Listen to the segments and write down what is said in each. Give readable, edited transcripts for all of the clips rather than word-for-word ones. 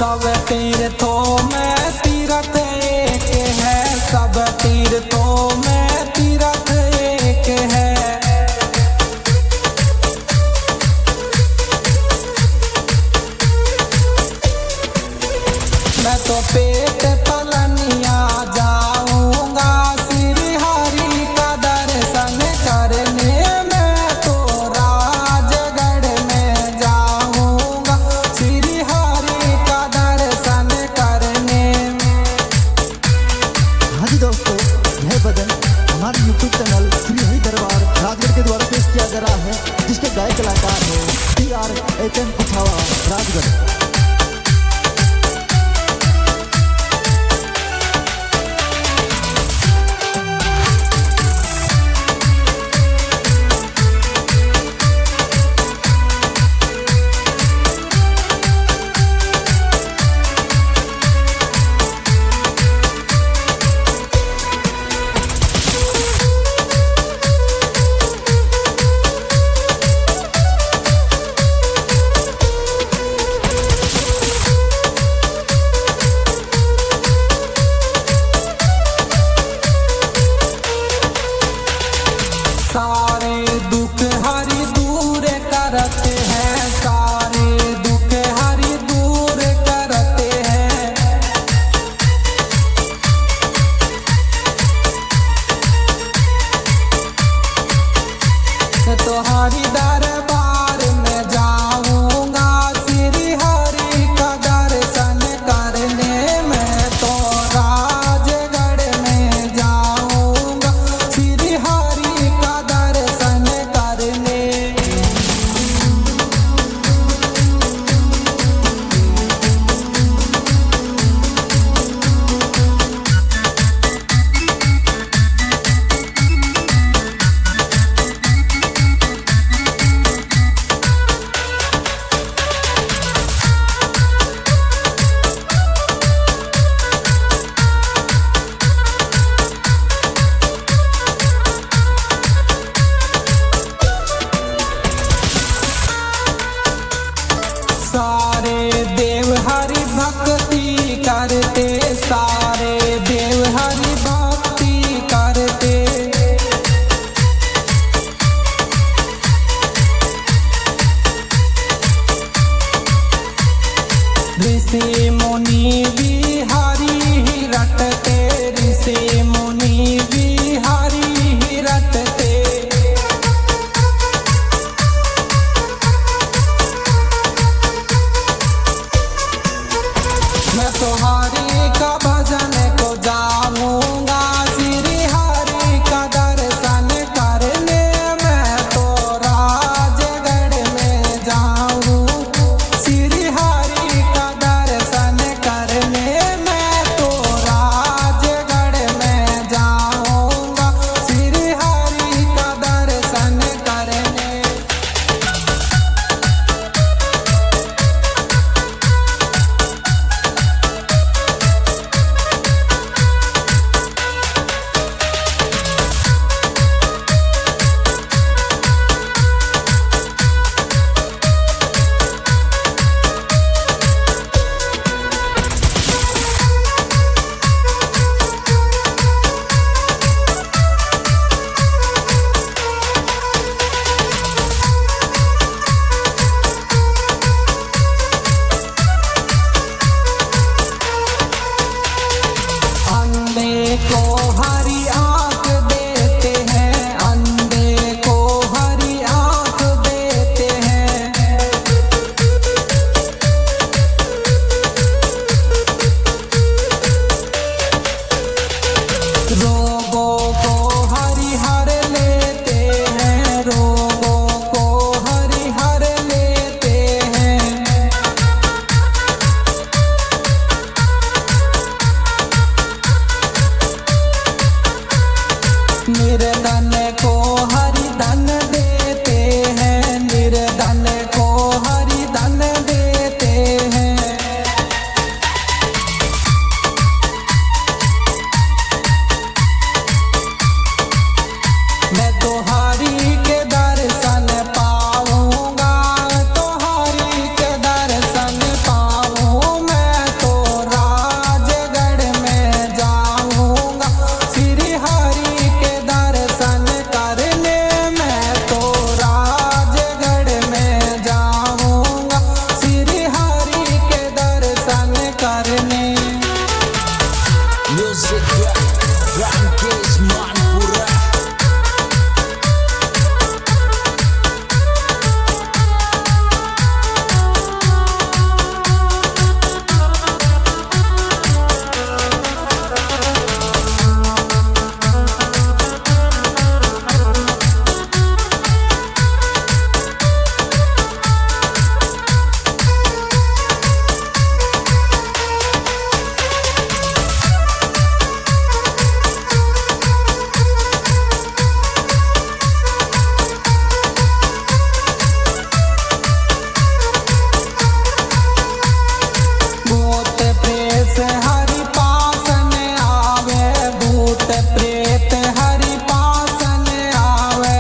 सब तीर्थों में तीर्थ एक है, सब तीर्थों में तीर्थ एक है। मैं तो पेट पलनिया जाऊंगा श्री हरि का दर्शन करने, मैं तो राजगढ़ में जाऊंगा श्री हरि का दर्शन करने। हाँ जी दोस्तों, यह भजन हमारे YouTube चैनल श्री हरि दरबार राजगढ़ के द्वारा पेश किया जा रहा है, जिसके गायक कलाकार हैं TR कुछावा राजगढ़। सारे दुख हरि दूर करते हैं, सारे दुख हरि दूर करते हैं। तो हरि दरबार में जाऊंगा श्री हरि का दर्शन करने, मैं तो राजगढ़ में जाऊंगा श्री हरि का दर्शन करने। ऋषि मुनि बिहारी रटते। मैं तुम्हारी का भजन को जाऊंगा, श्री हरि का दर्शन करने मैं तो राजगढ़ में जाऊं। श्री हरि का दर्शन करने मैं तो राजगढ़ में जाऊंगा, श्री हरि का दर्शन करने। अंधे को हरी आँख देते हैं, अंधे को हरी आँख देते हैं। रोगों को हरि हर लेते हैं, रोगों को हरि हर लेते हैं। निर्धन को हरि धन देते हैं, निर्धन को हरि धन देते हैं। मैं तुम्हारी के दर्शन पाऊंगा, तुम्हारी के दर्शन पाऊं। मैं तो राजगढ़ में जाऊंगा, श्री हरि के दर्शन करने मैं तो राजगढ़ में जाऊंगा, श्री हरि के दर्शन करने। Music Rankes Manpura. भूत प्रेत हरि पासन आवे, भूत प्रेत हरि पासन आवे।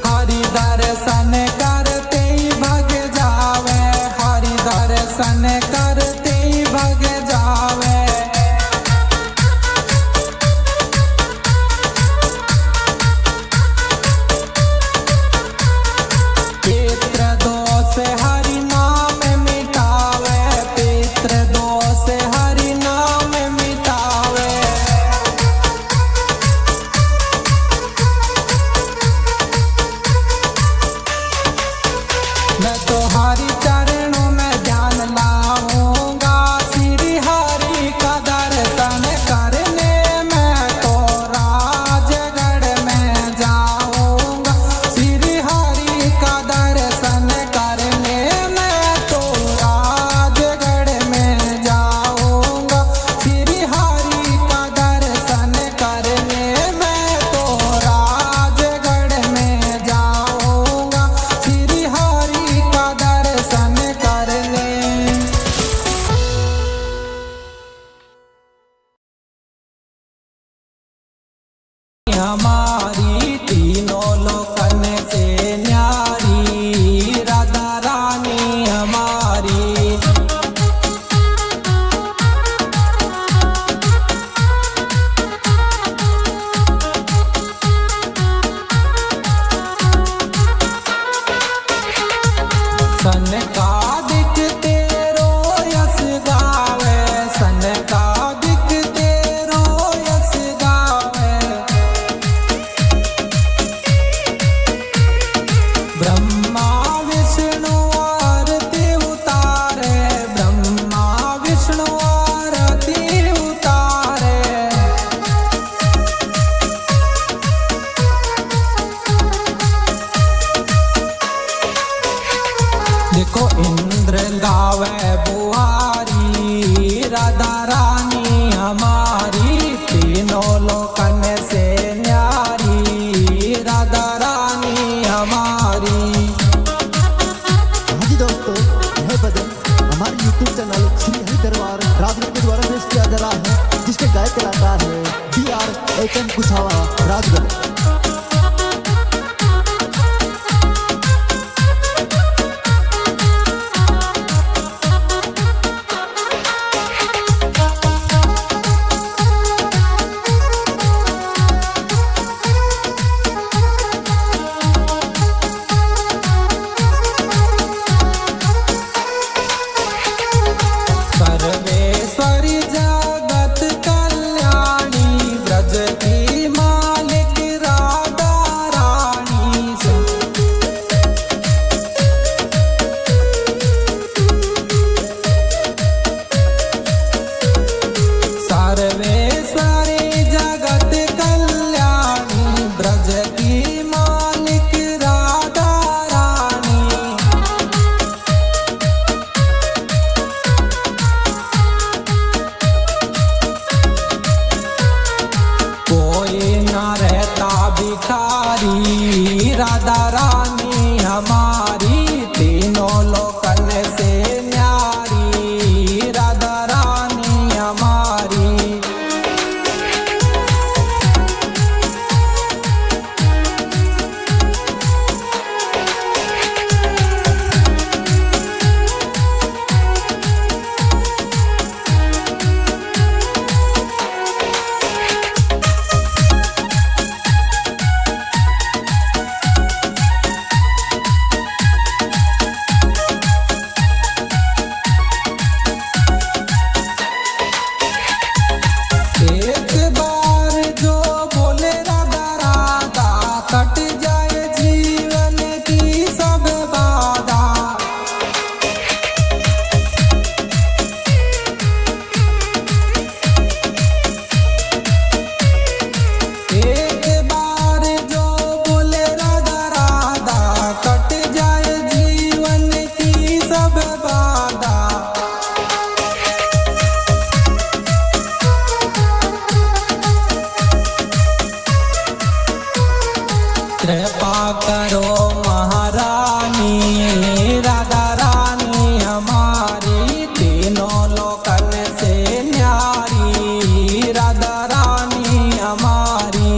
हरि दर्शन करते ही भग जावे, हरि दर्शन करते ही भग जावे। पितृ दोष हरि नाम मिटावे, पितृ दोष हरि नाम मिटावे। मैं तुम्हारी चरणों में ध्यान लाऊंगा, श्री हरि का दर्शन करने मैं तो राजगढ़ में जाऊंगा, श्री हरि का दर्शन करने मैं तो राजगढ़ में जाऊंगा, श्री हरि का दर्शन करने मैं तो राजगढ़ में जाऊंगा, श्री हरि का दर्शन करने। हमारी तीनों लोकन से न्यारी राधा रानी हमारी। सन का दिख तेरो यस गावे, सन का दिख तेरो यस गावे। ब्रह्मा विष्णु आरती उतारे, ब्रह्मा विष्णु आरती उतारे। देखो इंद्र गावे बुआरी, राधा रानी हमारी तीनों लोकन से न्यारी, राधा रानी हमारी। हाँ जी दोस्तों, यह भजन हमारे YouTube चैनल श्री हरि दरबार राजगढ़ के द्वारा पेश किया जा रहा है, जिसके गायक कलाकार है DR कुछावा राजगढ़। सर्वेश्वरी जगत कल्याणी, ब्रज की मालिक राधा रानी। सर्वेश्वरी जगत कल्याणी, ब्रज की मालिक राधा रानी। कोई न रहता भिखारी, राधा रानी हमारी तीनों लोकन से न्यारी, राधा रानी हमारी। एक बार जो बोले राधा राधा, कट जाए जीवन की सब बाधा। एक बार जो बोले राधा राधा, कट जाए जीवन की सब बाधा। कृपा करो महारानी, राधा रानी हमारी तीनों लोकन से न्यारी, राधा रानी हमारी।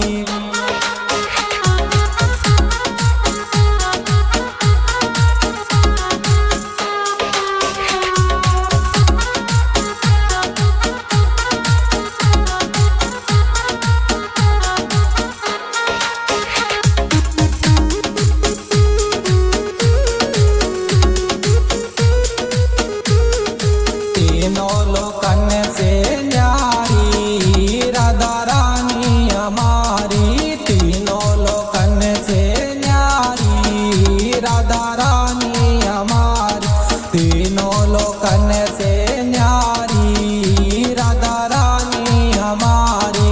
तीनों लोकन से न्यारी, राधा रानी हमारी तीनों लोकन से न्यारी, राधा रानी हमारी तीनों लोकन से न्यारी, राधा रानी हमारी।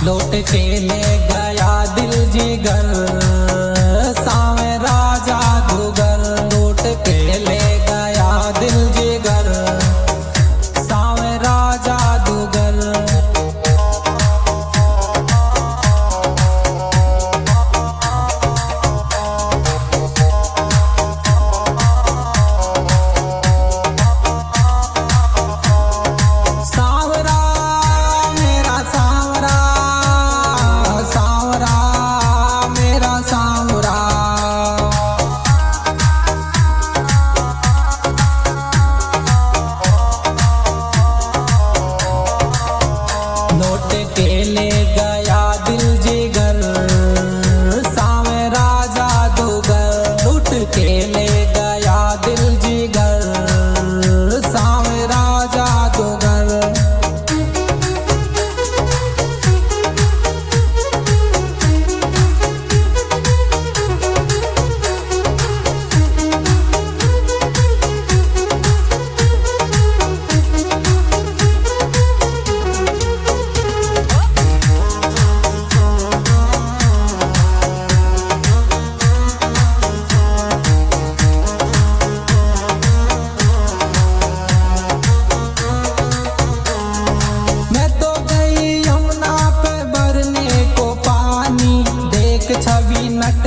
लौट के ले गया दिल जिगर, सावे राजा दुगर। लौट के ले गया दिल जिगर, सावे राजा दुगर।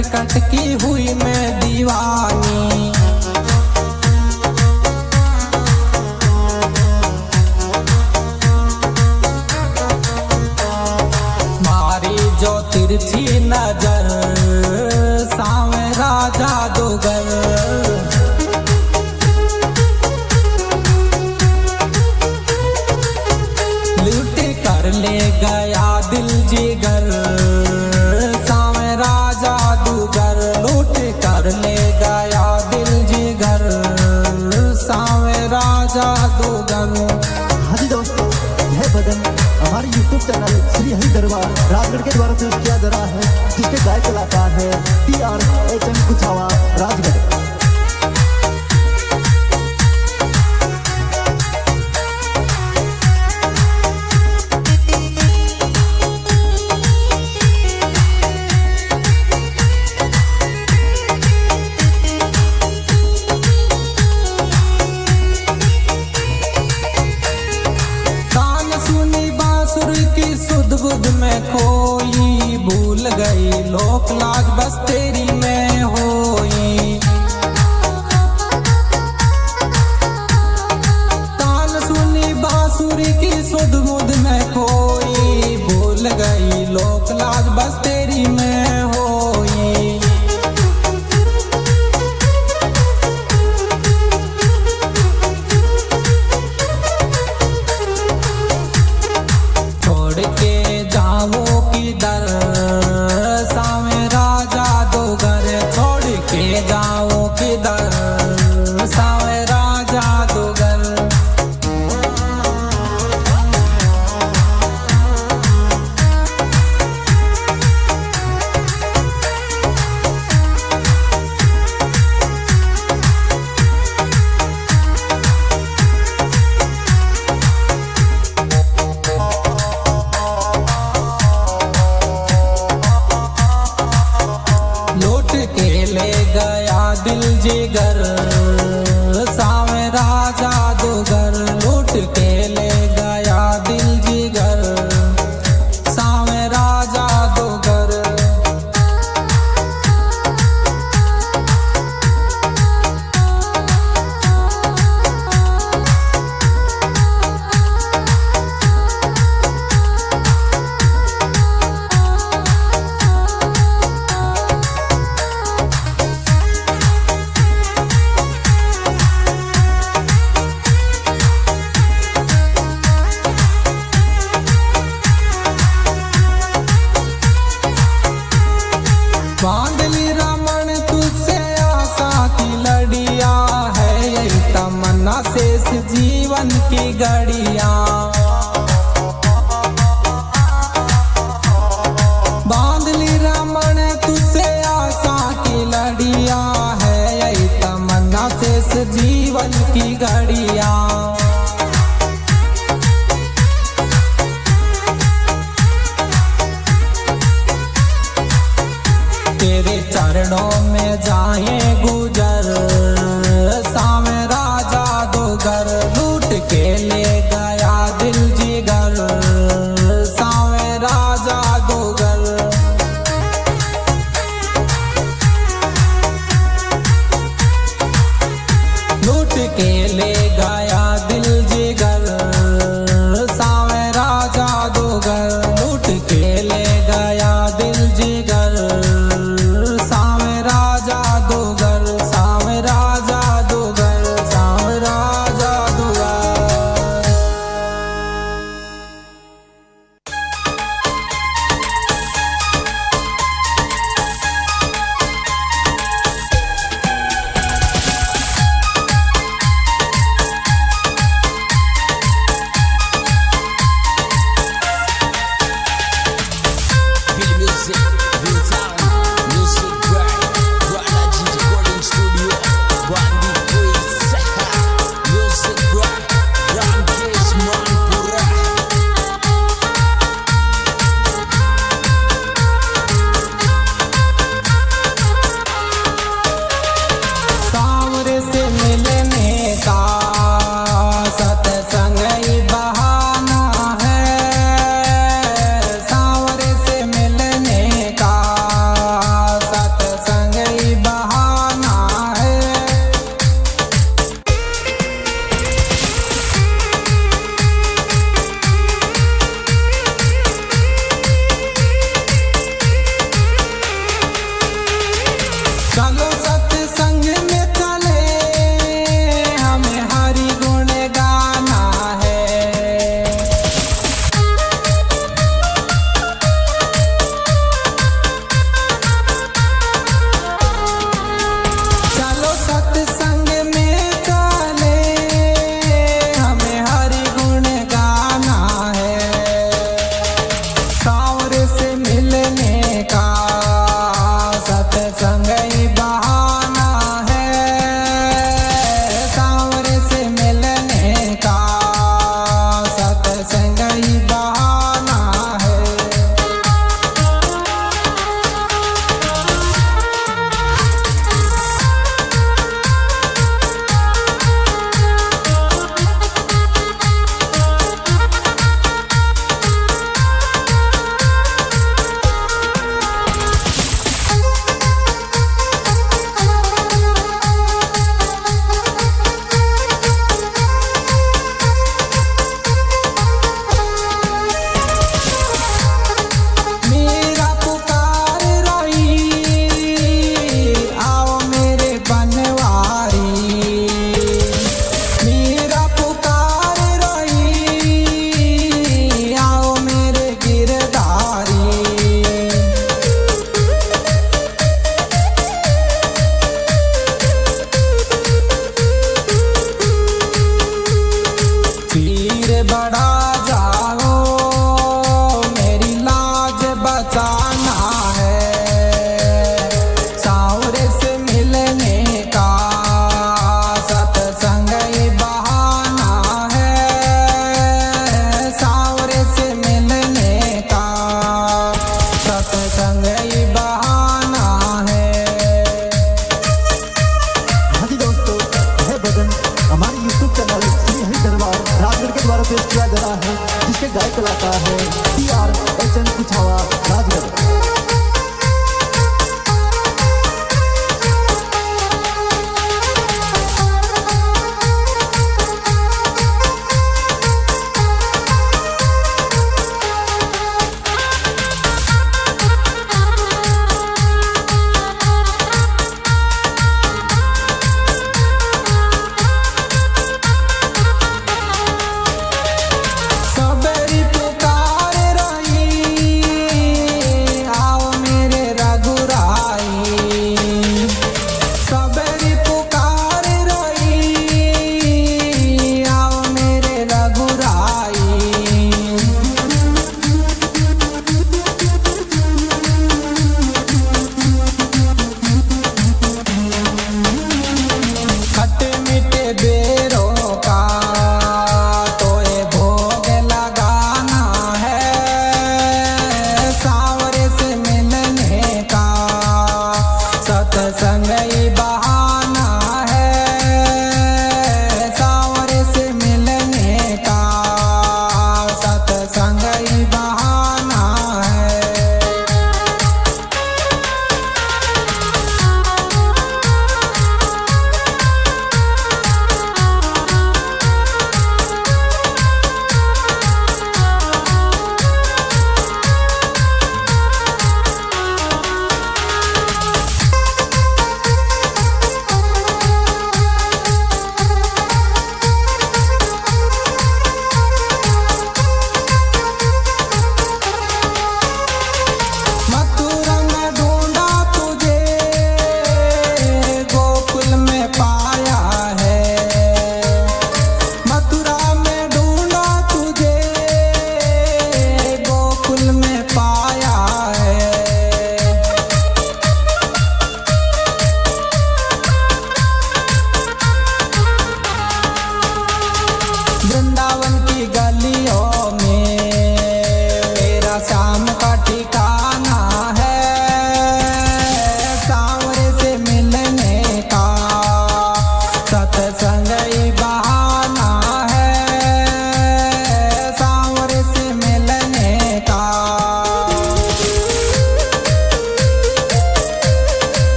नटखट की हुई मैं दीवानी। मारी जो तिरछी नजर सावरा जादूगर, लूट कर ले गया दिल जिगर सावरा जादूगर, लूट कर ले गया दिल जिगर सावरा जादूगर। हाँ जी दोस्तों, यह भजन हमारे YouTube चैनल श्री हरि दरबार राजगढ़ के द्वारा पेश किया जा रहा है, जिसके गायक कलाकार है DRHM कुछावा राजगढ़। सुध बुध में खोई भूल गई लोक लाज बस तेरी में होई। तान सुनी बांसुरी की सुध बुध में खोई भूल गई लोक लाज बस तेरी में होई। के जाओ किधर सावरा जादूगर, छोड़ के जाओ किधर सावरा जादूगर। लूट के ले गया दिल जिगर सावरा जादूगर, लूट के ले गया दिल जिगर सावरा जादूगर। बांधली रमन तुझसे आशा की लड़िया है, यही तमन्ना शेष जीवन की घड़िया। बांधली रमन तुझसे आशा की लड़िया है, यही तमन्ना शेष जीवन की घड़िया। तेरे चरणों में जाए गुजर सावरा जादूगर, लूट के ले गया दिल जिगर सावरा जादूगर। लूट के ले गया दिल जिगर सावरा जादूगर, लूट के ले गया दिल जिगर सावरा जादूगर सावरा जादूगर सावरा जादूगर। का का सत्संग ही बहाना है, सांवरे से मिलने का सत्संग ही बहाना है। मेरा पुकार रोई आओ मेरे बनवारी, मेरा पुकार रोई आओ मेरे गिरधारी। सिर बढ़ा जाओ मेरी लाज बचाना है, सांवरे से मिलने का सत्संग ही बहाना है, सांवरे से मिलने का सत्संग ही बहाना है। हाँ जी दोस्तों, यह भजन हमारे YouTube चैनल श्री हरि दरबार राजगढ़ के द्वारा पेश किया जा रहा है, जिसके गायक कलाकार है DR HN कुछावा Rajgarh.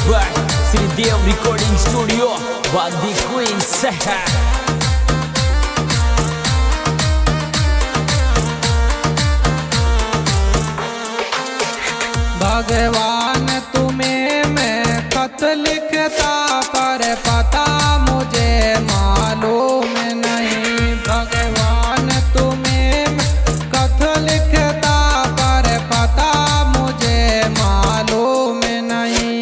by Sridev Recording Studio, Bandi Queens. भगवान तुम्हें मैं खत लिखता पर पता मुझे मालूम नहीं। भगवान तुम्हें मैं खत लिखता पर पता मुझे मालूम नहीं।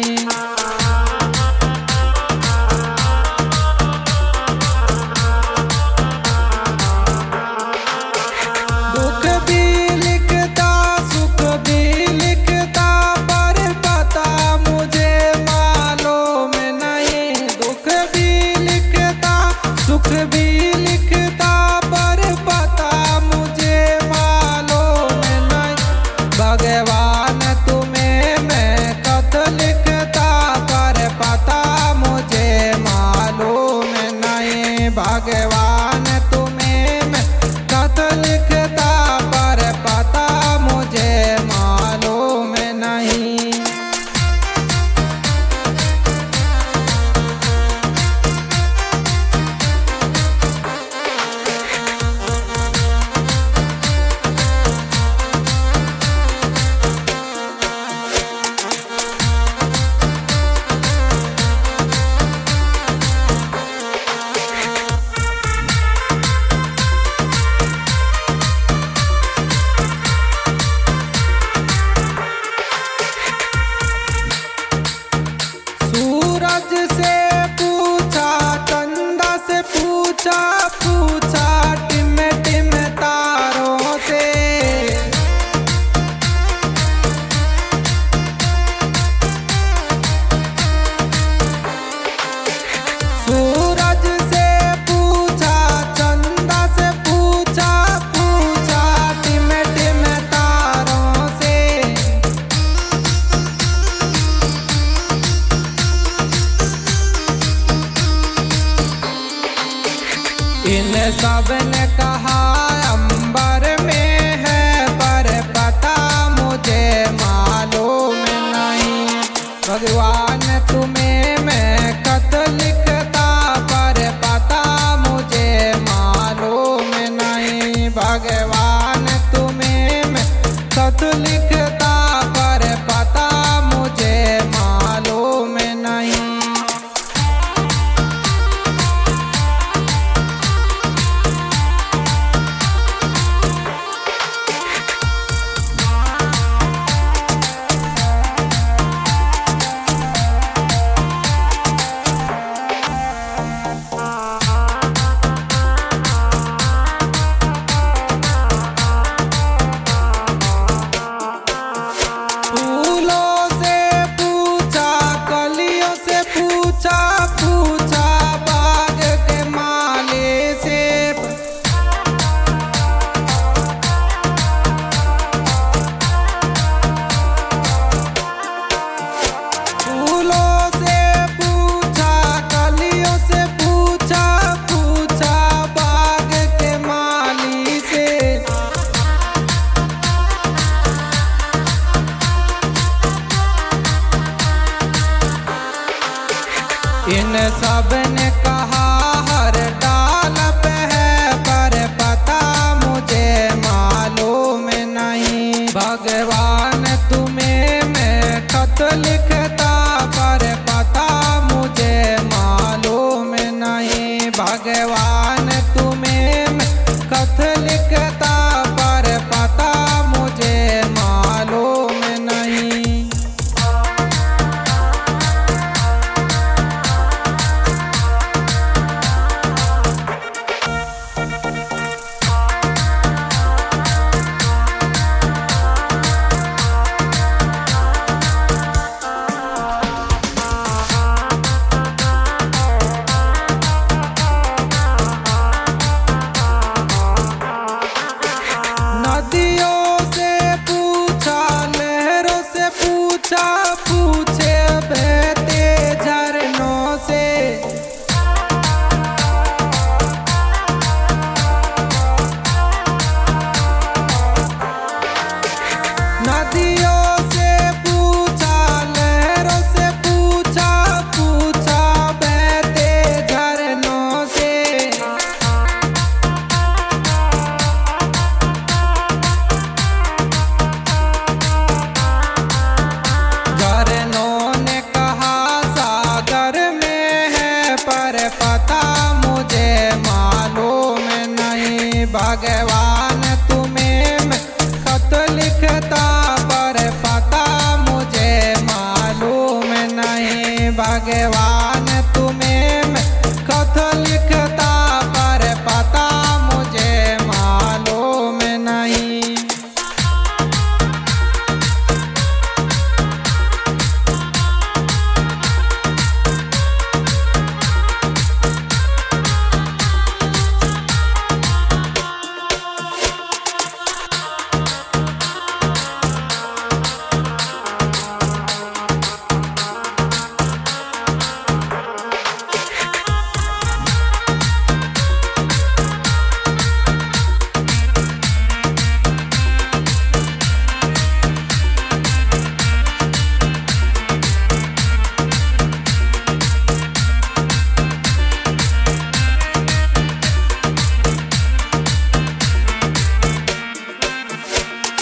दुख भी लिखता सुख भी लिखता पर पता मुझे मालूम नहीं। दुख भी लिखता सुख भी लिखता पर पता मुझे मालूम नहीं। भगवान तुम्हें मैं खत लिखता पर पता मुझे मालूम नहीं। भगवान तुम्हें मैं खत लिखता पर पता मुझे मालूम नहीं। सूरज से पूछा चंदा से पूछा पूछा टिम टिम तारों से। सूरज से पूछा चंदा से पूछा पूछा टिम टिम तारों से। इन सब ने कहा अंबर में है पर पता मुझे मालूम नहीं। भगवान तुम्हें मैं खत लिखता पर पता मुझे मालूम नहीं। भगवान तुम्हें मैं खत लिखता पर पता मुझे मालूम नहीं। फूलों से पूछा कलियों से पूछा पूछा बाग के माले से। फूलों से पूछा कलियों से पूछा पूछा बाग के माली से। इन सब ने कहा हर डाल पे है पर पता मुझे मालूम नहीं। भगवान तुम्हें मैं खत लिखता पर पता मुझे मालूम नहीं। भगवान तुम्हें मैं खत लिखता पर पता मुझे मालूम नहीं।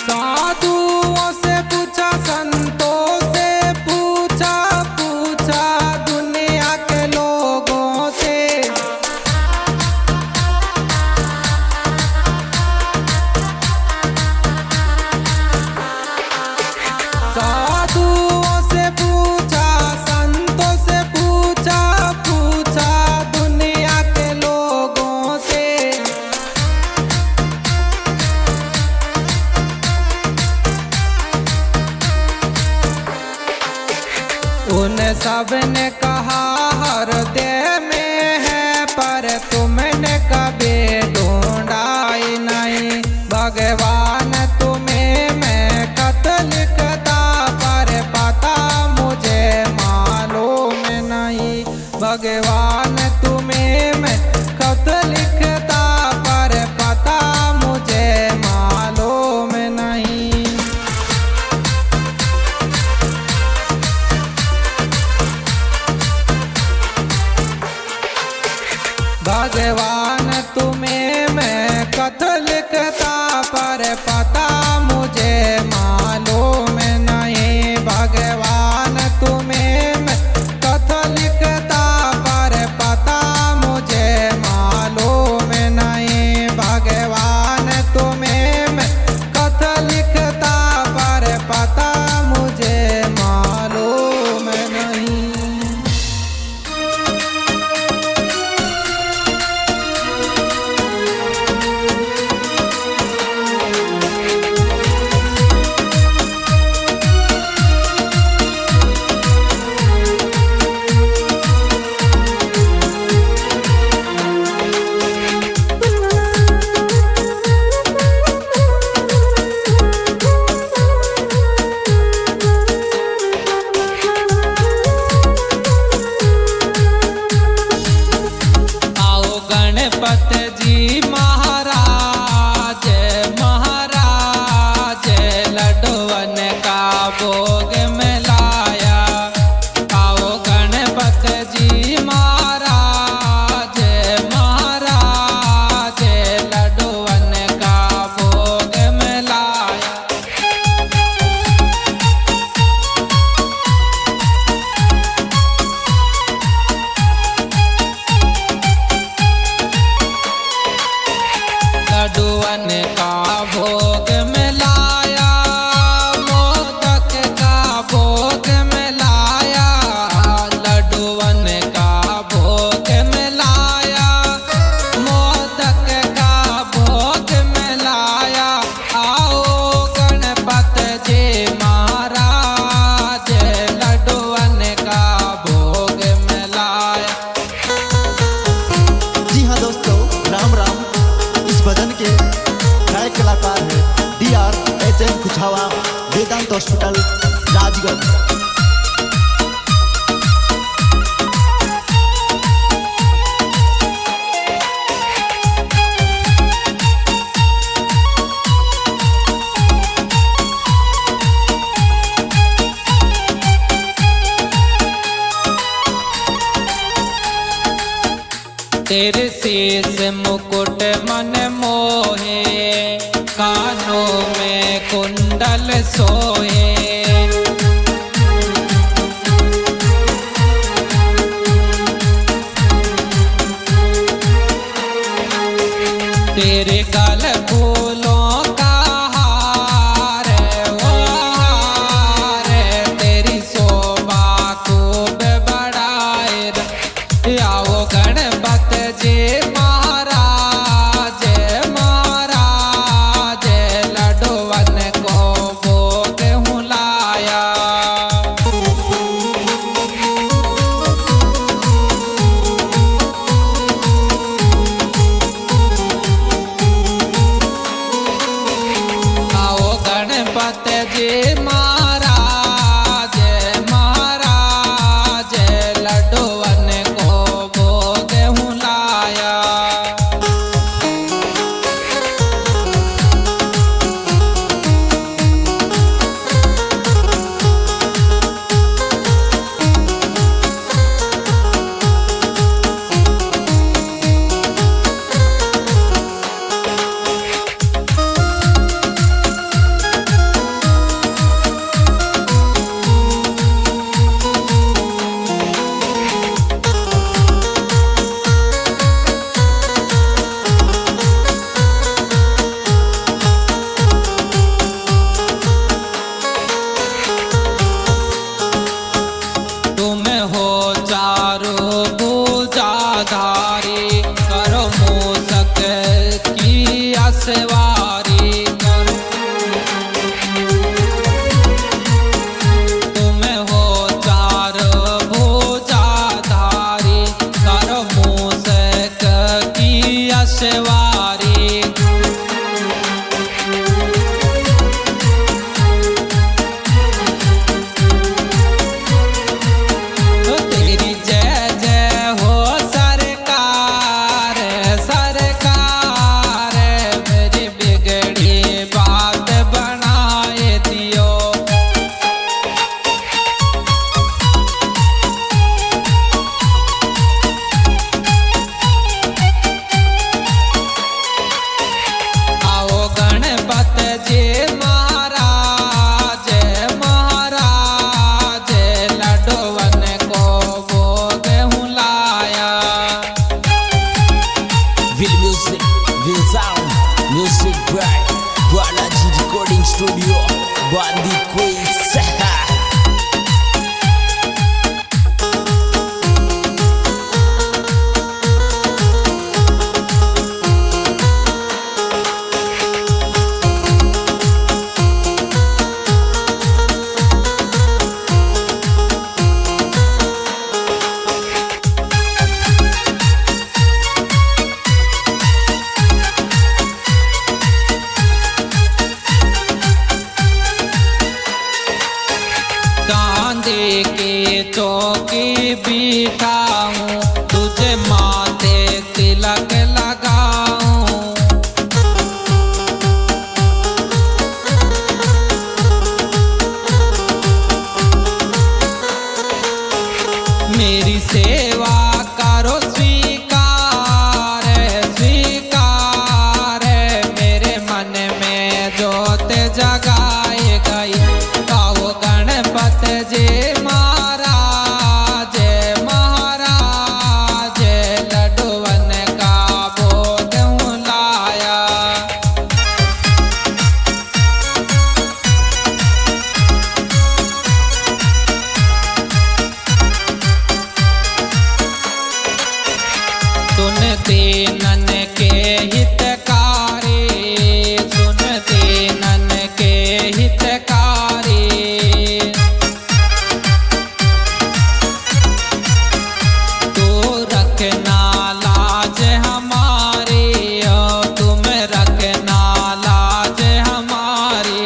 साधुओं से पूछा, संतों से पूछा, पूछा दुनिया के लोगों से। साधुओं से पूछा, संतों से पूछा, पूछा दुनिया के लोगों से। उन सब ने कहा हृदय में है, पर तुमने कभी ढूंढा ही नहीं। भगवान तुम्हें मैं खत लिखता, पर पता मुझे मालूम नहीं। भगवान तुम्हें मैं खत लिखता, पर पता मुझे मालूम नहीं। भगवान तुम्हें मैं खत लिखता, पर पता मुझे मालूम नहीं। भगवान तुम्हें मैं खत लिखता, पर पता मुझे मालूम नहीं। भगवान तुम्हें मैं खत लिखता, पर पता मुझे मालूम नहीं। आओ गणपत जी महाराज, महाराज लड्डुअन का भोग मिलाया। आओ गणपत जी महाराज, महाराज लड्डुअन का भोग मिलाया। लड्डुअन का भोग मिलाया, मोदक का भोग मिलाया। लड्डुअन का भोग मिलाया, मोदक का भोग मिलाया। आओ गणपत जी महाराज, लड्डुअन का भोग मिलाया। जी हाँ दोस्तों, राम राम। इस भजन के गायक कलाकार हैं DR कुछावा, वेदांत हॉस्पिटल राजगढ़। तेरे शीश मुकुट मन मोहे, कानों में कुंडल सोए। तेरे गल फूलों का हार, ओ हार तेरी शोभा खूब बढ़ाए। आओ गणपत जी महाराज, महाराज लड्डुअन को भोग हूँ लाया। आओ गणपत जी महाराज, महाराज लड्डुअन को भोग हूँ लाया। Studio Bandi Quiz. चांदी के चौकी बिठाऊं, तुझे माथे तिलक लगाऊं। मेरी सेवा करो स्वीकार, स्वीकार। मेरे मन में जोत जगाए गई, गाओ गणपत जी महाराज, महाराज। लड्डूवन का भोग हूँ लाया। सुन दीनन के हितकारी, सुन दीनन के हितकारी। तू रखना लाज हमारी, ओ तुम रखना लाज हमारी।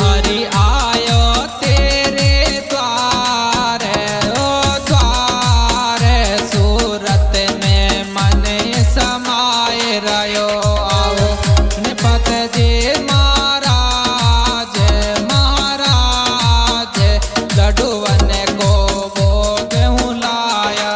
हरि आयो तेरे द्वार, ओ द्वार। सूरत में मन समाए रहो, आओ गणपत जी महाराज, महाराज। लड्डूवन को भोग हूँ लाया।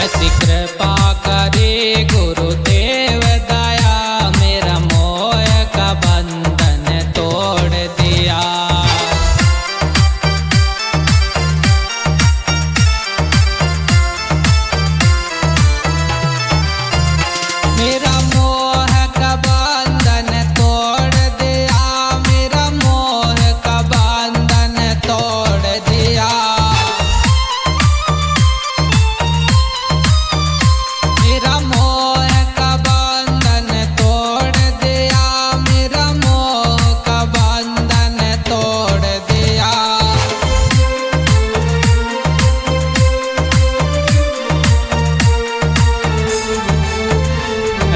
ऐसी कृपा करे गुरुदेव दया, मेरा मोह का बंधन तोड़ दिया। मेरा मोह का बंधन तोड़ दिया, मेरा मोह का बंधन तोड़ दिया। मेरा मोह का बंधन तोड़ दिया, मेरा मोह का बंधन तोड़ दिया।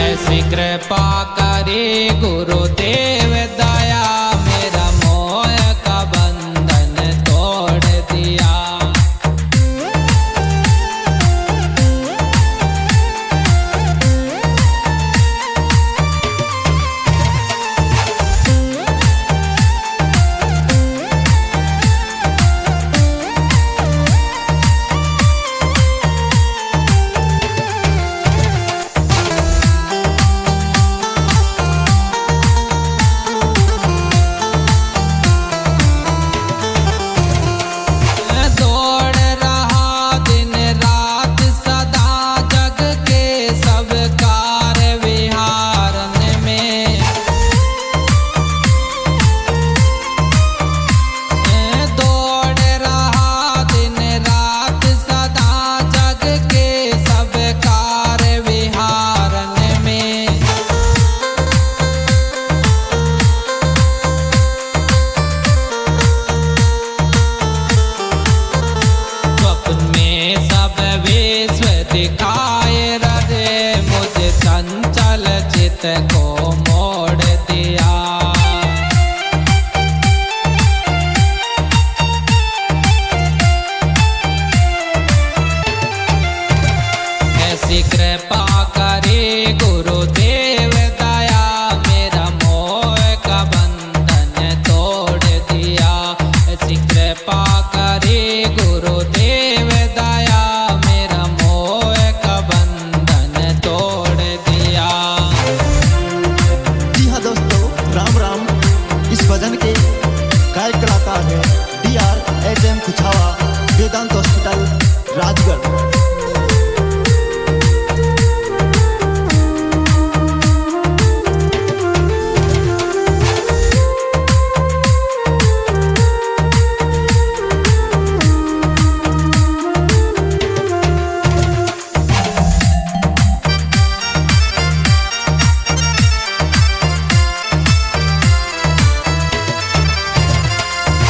ऐसी कृपा करे गुरुदेव दया, मेरा मोह का बंधन तोड़ दिया। दिखाए रे मुझे चंचल चित को मोड़ दिया। ऐसी कृपा करे गुरुदेव दया मेरा मोह का बंधन तोड़ दिया। ऐसी कृपा करे गुरुदेव दया मेरा मोह का बंधन तोड़ दिया। जी हाँ दोस्तों, राम राम। इस भजन के गायक कलाकार हैं DRHM कुछावा, वेदांत हॉस्पिटल, राजगढ़।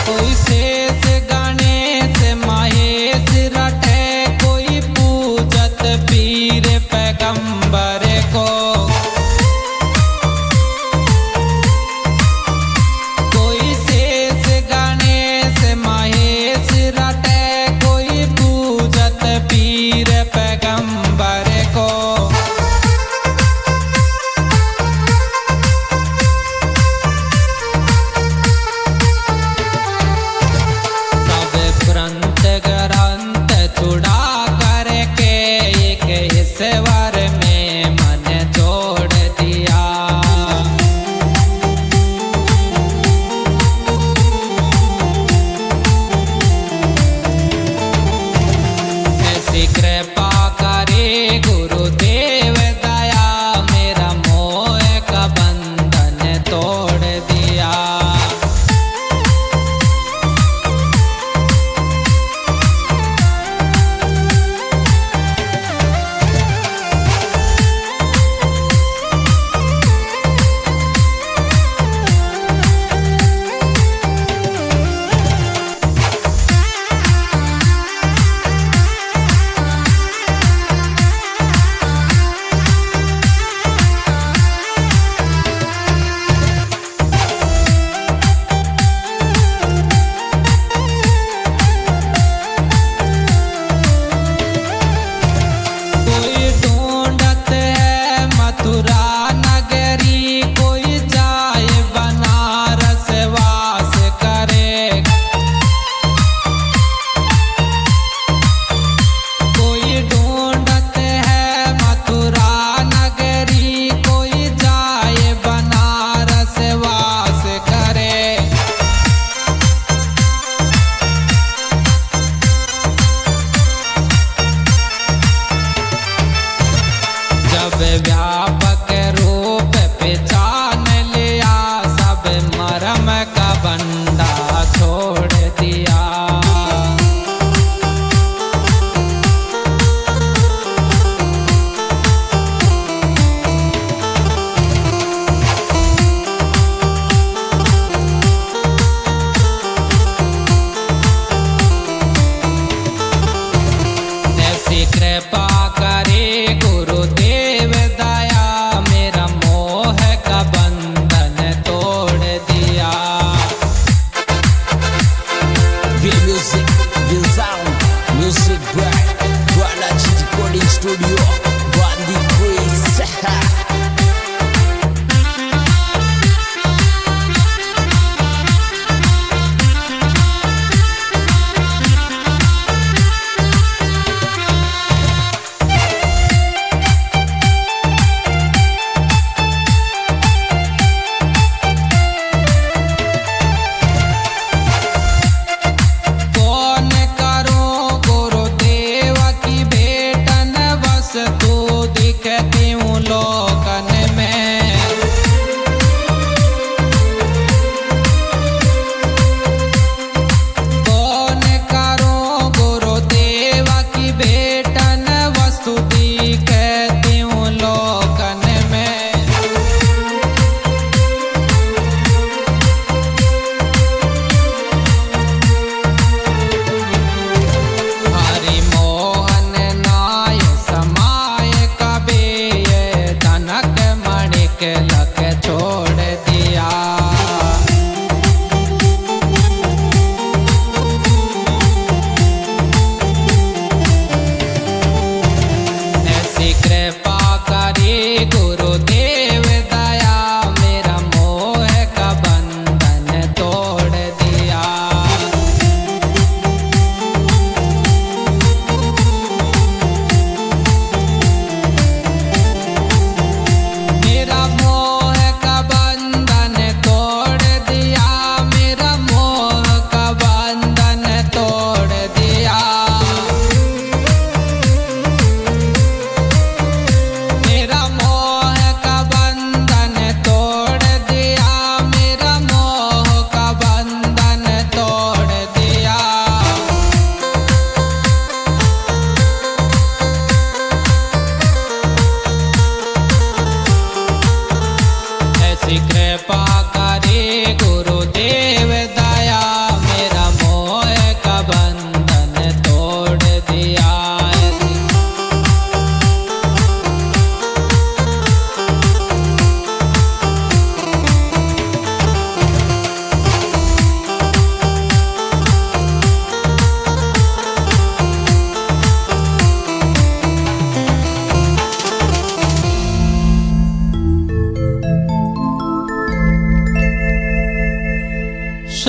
कोई शेष गणेश महेश रटे, कोई पूजत पीर पैगंबर को। कोई शेष गणेश महेश रटे, कोई पूजत पीर पैगंबर को। ग्रंथ ग्रंथ छुड़ा करके एक ईश्वर में मन जोड़ दिया। ऐसी कृपा करे गुरुदेव दया मेरा मोह का बंधन तोड़ दिया। कोई ढूंढत है मथुरा नगरी, कोई जाए बनारस वास करे। कोई ढूंढत है मथुरा नगरी, कोई जाए बनारस वास करे। जब व्यापक रूप पहचान लिया, सब मरम का बंडा छोड़ दिया। ऐसी कृपा करे गुरुदेव दया मेरा मोह का बंधन तोड़ दिया। Real music, real sound, music bright. Balaji Recording Studio, Bandi Quiz.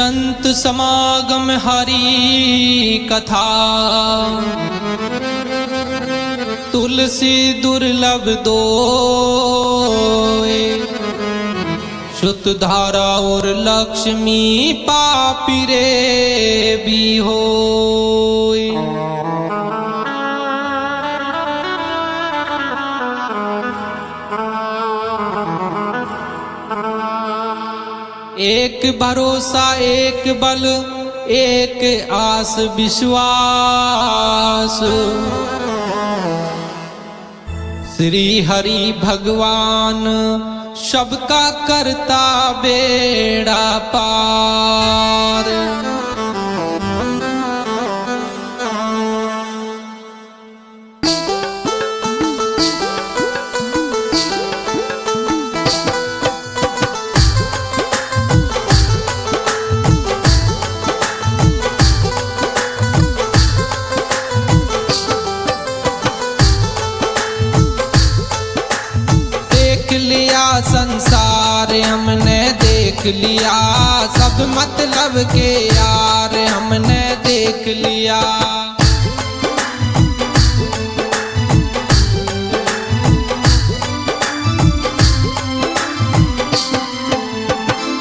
संत समागम हरि कथा, तुलसी दुर्लभ दोए। शुद्ध धारा और लक्ष्मी पापी रे भी होए। एक भरोसा एक बल एक आस विश्वास, श्री हरि भगवान सबका करता बेड़ा पार। संसार हमने देख लिया, सब मतलब के यार हमने देख लिया।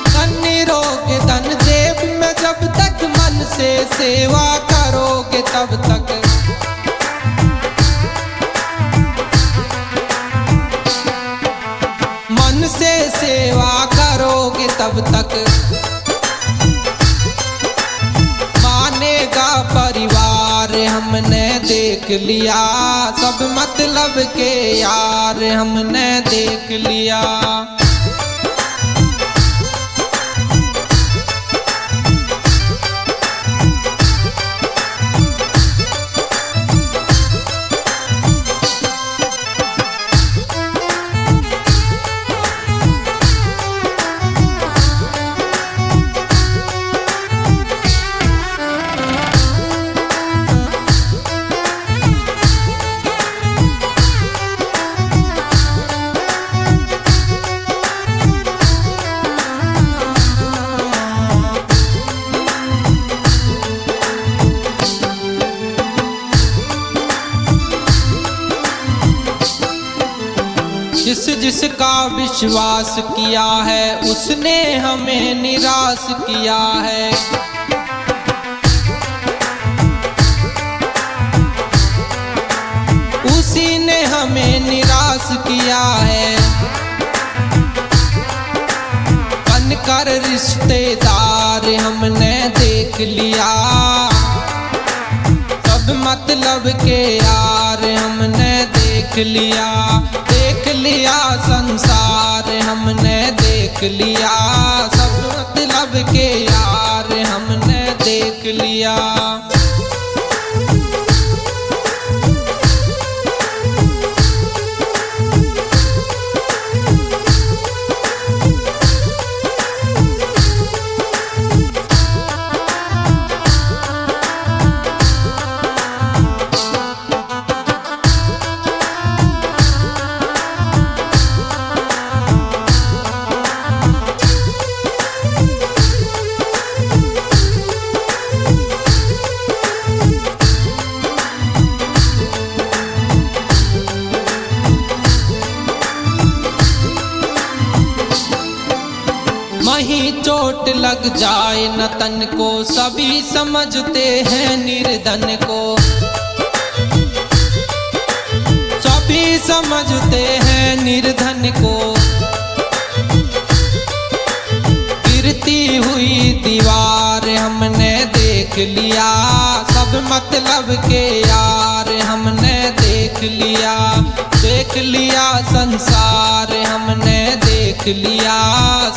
धन्य धन देव में जब तक मन से सेवा करोगे तब तक, से सेवा करोगे तब तक मानेगा परिवार हमने देख लिया, सब मतलब के यार हमने देख लिया। जिस जिसका विश्वास किया है उसने हमें निराश किया है। उसी ने हमें निराश किया है। बनकर रिश्तेदार हमने देख लिया, सब मतलब के यार हमने देख लिया। देख लिया संसार हमने देख लिया, सब मतलब के यार हमने देख लिया। वहीं चोट लग जाए न तन को, सभी समझते हैं निर्धन को। सभी समझते हैं निर्धन को। गिरती हुई दीवार हमने देख लिया, सब मतलब के यार हमने देख लिया। देख लिया संसार हमने देख लिया,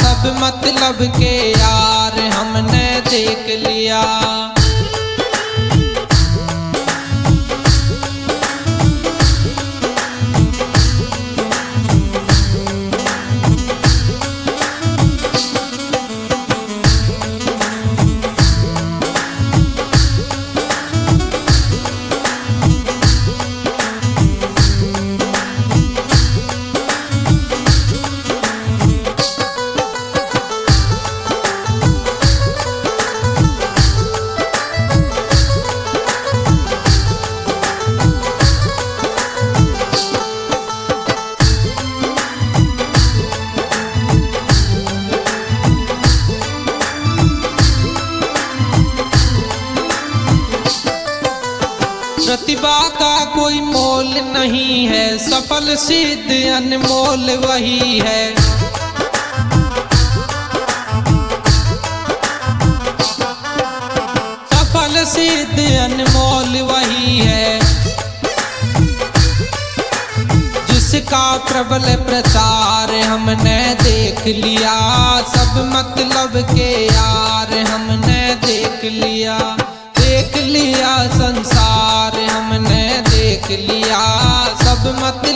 सब मतलब के यार हमने देख लिया। प्रतिभा का कोई मोल नहीं है, सफल सिद्ध अनमोल वही है। सफल सिद्ध अनमोल वही है, जिसका प्रबल प्रचार हमने देख लिया। सब मतलब के यार हमने देख लिया संसार हमने देख लिया। सब मतलब